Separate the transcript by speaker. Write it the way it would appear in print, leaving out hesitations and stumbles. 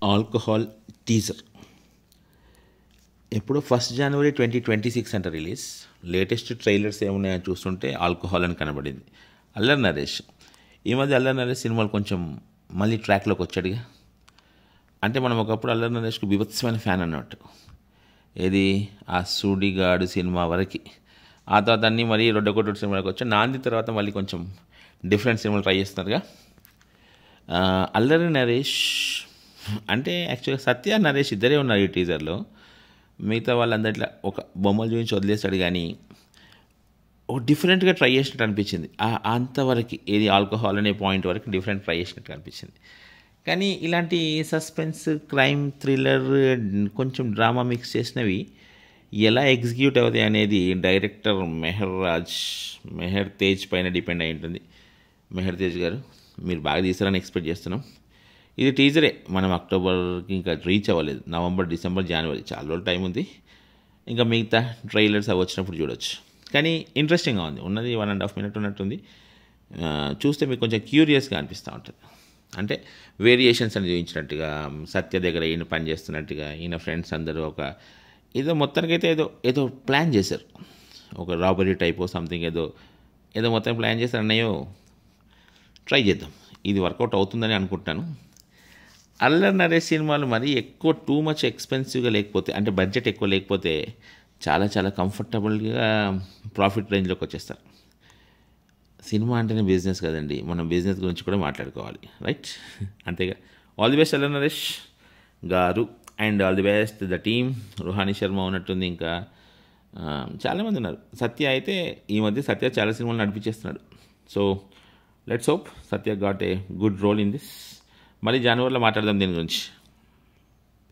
Speaker 1: Alcohol teaser ఎప్పుడో 1 జనవరి 2026 అంట release. Latest trailers ఏమున్నాయని చూస్తుంటే ఆల్కహాల్ అని కనబడింది. అల్లరి నరేష్ ఈ మధ్య అల్లరి నరేష్ సినిమాలు కొంచెం మళ్ళీ ట్రాక్లోకి వచ్చాడుగా. అంటే మనం ఒకప్పుడు అల్లరి నరేష్కు బీభత్సమైన ఫ్యాన్ అన్నట్టు. ఏది ఆ సూడిగాడు సినిమా వరకు. ఆ తర్వాత అన్నీ మరీ రొడ్డకొట్టు సినిమాలకు వచ్చాయి. నాంది తర్వాత మళ్ళీ కొంచెం డిఫరెంట్ సినిమాలు ట్రై చేస్తున్నారుగా. అల్లరి నరేష్ అంటే యాక్చువల్గా సత్య నరేష్ ఇద్దరే ఉన్నారు ఈ టీజర్లో. మిగతా వాళ్ళందరిలో ఒక బొమ్మలు చూపించి వదిలేస్తాడు, కానీ ఒక డిఫరెంట్గా ట్రై చేసినట్టు అనిపించింది. అంతవరకు ఏది ఆల్కహాల్ అనే పాయింట్ వరకు డిఫరెంట్ ట్రై చేసినట్టు అనిపించింది. కానీ ఇలాంటి సస్పెన్స్, క్రైమ్, థ్రిల్లర్, కొంచెం డ్రామా మిక్స్ చేసినవి ఎలా ఎగ్జిక్యూట్ అవుతాయి అనేది డైరెక్టర్ మెహర్ తేజ్ పైన డిపెండ్ అయి ఉంటుంది. మెహర్ తేజ్ గారు మీరు బాగా తీస్తారని ఎక్స్పెక్ట్ చేస్తున్నాం. ఇది టీజరే, మనం అక్టోబర్కి ఇంకా రీచ్ అవ్వలేదు. నవంబర్, డిసెంబర్, జనవరి చాలా రోజులు టైం ఉంది. ఇంకా మిగతా ట్రైలర్స్ అవి వచ్చినప్పుడు చూడొచ్చు. కానీ ఇంట్రెస్టింగ్గా ఉంది. ఉన్నది 1.5 minute ఉన్నట్టుంది. చూస్తే మీకు కొంచెం క్యూరియస్గా అనిపిస్తూ ఉంటుంది. అంటే వేరియేషన్స్ అని చూపించినట్టుగా, సత్య దగ్గర ఈయన పని చేస్తున్నట్టుగా, ఈయన ఫ్రెండ్స్ అందరూ ఒక ఏదో మొత్తానికైతే ఏదో ప్లాన్ చేశారు. ఒక రాబరీ టైప్ సంథింగ్ ఏదో మొత్తం ప్లాన్ చేశారు. అన్నయ్యో ట్రై చేద్దాం, ఇది వర్కౌట్ అవుతుందని అనుకుంటాను. అల్లరి నరేష్ సినిమాలు మరీ ఎక్కువ టూ మచ్ ఎక్స్పెన్సివ్గా లేకపోతే, అంటే బడ్జెట్ ఎక్కువ లేకపోతే చాలా చాలా కంఫర్టబుల్గా ప్రాఫిట్ రేంజ్లోకి వచ్చేస్తారు. సినిమా అంటేనే బిజినెస్ కదండి, మనం బిజినెస్ గురించి కూడా మాట్లాడుకోవాలి, రైట్? అంతేగా. All the best Allari Naresh గారు, and all the best the team. Ruhani Sharma ఉన్నట్టుంది, ఇంకా చాలామంది ఉన్నారు. సత్య అయితే ఈ మధ్య సత్య చాలా సినిమాలు నడిపించేస్తున్నాడు. So let's hope Satya got a good role in this. మళ్ళీ జనవరిలో మాట్లాడదాం దీని గురించి.